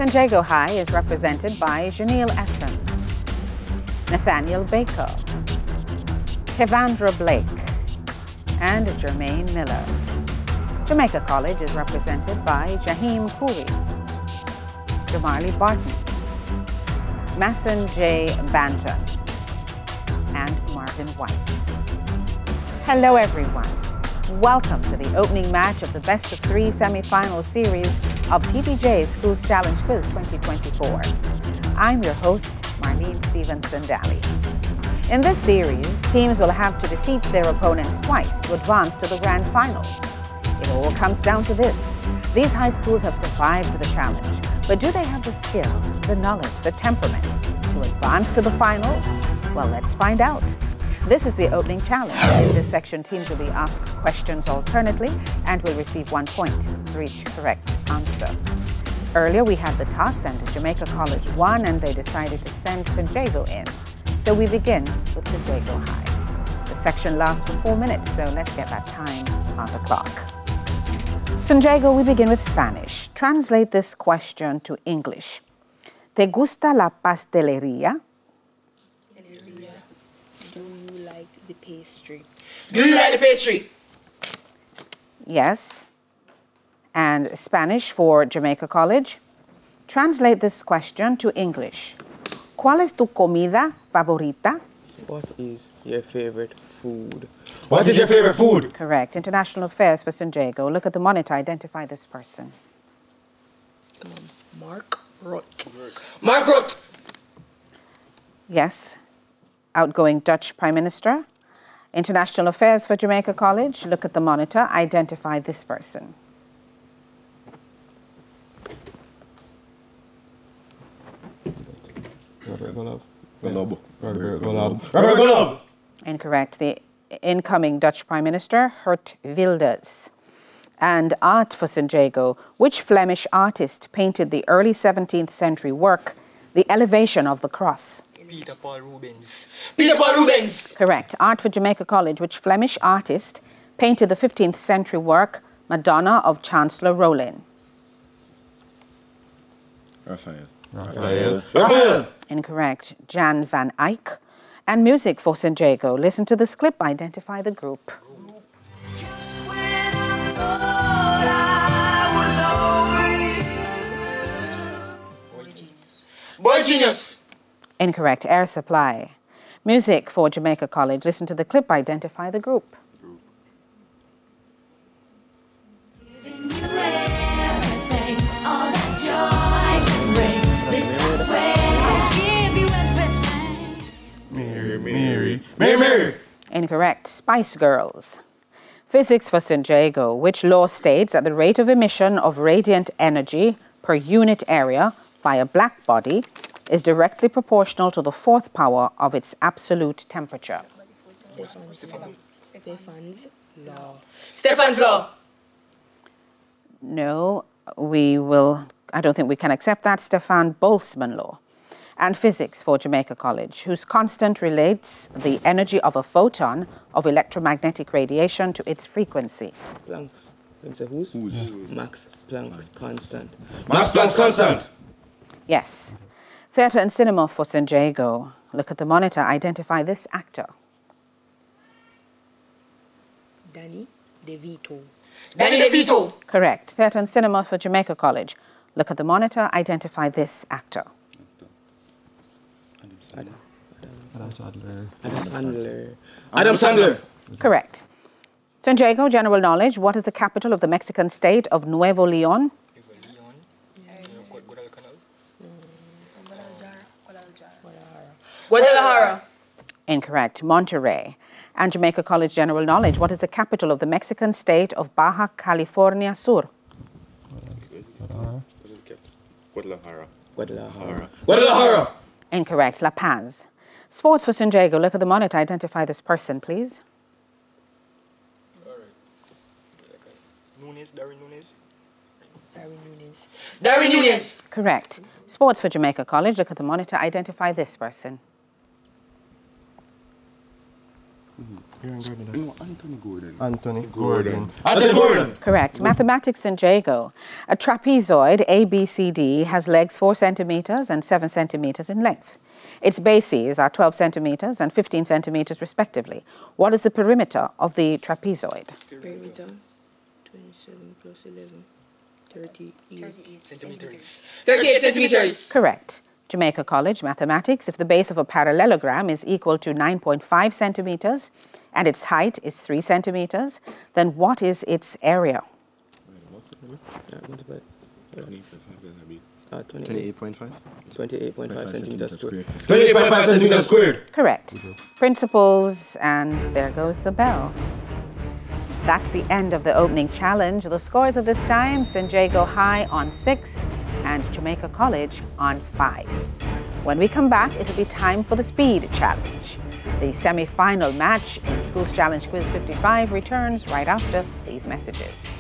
San Jago High is represented by Janelle Essen, Nathaniel Baker, Kevandra Blake, and Jermaine Miller. Jamaica College is represented by Jaheem Khoury, Jamarly Barton, Masson J. Banton, and Marvin White. Hello everyone. Welcome to the opening match of the best of three semi-final series of TVJ Schools Challenge Quiz 2024. I'm your host, Marlene Stevenson-Daly. In this series, teams will have to defeat their opponents twice to advance to the grand final. It all comes down to this. These high schools have survived the challenge, but do they have the skill, the knowledge, the temperament to advance to the final? Well, let's find out. This is the opening challenge. In this section, teams will be asked questions alternately and will receive 1 point for each correct answer. Earlier, we had the toss and Jamaica College won, and they decided to send San Jago in. So we begin with San Jago High. The section lasts for 4 minutes, so let's get that time on the clock. San Jago, we begin with Spanish. Translate this question to English. ¿Te gusta la pastelería? Do you like the pastry? Do you like the pastry? Yes. And Spanish for Jamaica College. Translate this question to English. ¿Cuál es tu comida favorita? What is your favorite food? What is your favorite food? Correct. International Affairs for San Jago. Look at the monitor. Identify this person. Mark Rutte. Mark Rutte. Yes. Outgoing Dutch Prime Minister. International Affairs for Jamaica College. Look at the monitor. Identify this person. Incorrect. The incoming Dutch Prime Minister, Geert Wilders. And art for San Jago. Which Flemish artist painted the early 17th century work, The Elevation of the Cross? Peter Paul Rubens. Peter Paul Rubens. Correct. Art for Jamaica College. Which Flemish artist painted the 15th century work, Madonna of Chancellor Rollin? Raphael. Incorrect. Jan van Eyck. And music for San Jago. Listen to this clip. Identify the group. Boy Genius. Incorrect. Air Supply. Music for Jamaica College. Listen to the clip. Identify the group. Mary. Incorrect. Spice Girls. Physics for San Jago. Which law states that the rate of emission of radiant energy per unit area by a black body is directly proportional to the fourth power of its absolute temperature? Stefan's law. Stefan's law. No, I don't think we can accept that. Stefan Boltzmann law. And physics for Jamaica College, whose constant relates the energy of a photon of electromagnetic radiation to its frequency. Planck's. Who's? Max Planck's constant. Max Planck's constant. Yes. Theatre and cinema for San Jago. Look at the monitor. Identify this actor. Danny DeVito. Danny DeVito. Correct. Theatre and cinema for Jamaica College. Look at the monitor. Identify this actor. Adam Sandler. Correct. San Jago, general knowledge. What is the capital of the Mexican state of Nuevo León? Guadalajara. Incorrect. Monterrey. And Jamaica College, general knowledge. What is the capital of the Mexican state of Baja California Sur? Guadalajara. Incorrect. La Paz. Sports for San Jago. Look at the monitor. Identify this person, please. Darwin Nunes. Correct. Sports for Jamaica College. Look at the monitor. Identify this person. No, Anthony Gordon. Anthony Gordon. Anthony Gordon. Correct. Mathematics in Jago. A trapezoid, ABCD, has legs 4 centimeters and 7 centimeters in length. Its bases are 12 centimeters and 15 centimeters respectively. What is the perimeter of the trapezoid? Perimeter 27 plus 11. 38 Centimeters. 38 centimeters. Correct. Jamaica College Mathematics. If the base of a parallelogram is equal to 9.5 centimeters and its height is 3 centimeters, then what is its area? 28.5. 28.5 centimeters squared. 28.5 centimeters squared. Correct. Principles, and there goes the bell. That's the end of the opening challenge. The scores of this time, St. Jago High on 6 and Jamaica College on 5. When we come back, it'll be time for the speed challenge. The semi-final match in Schools Challenge Quiz 55 returns right after these messages.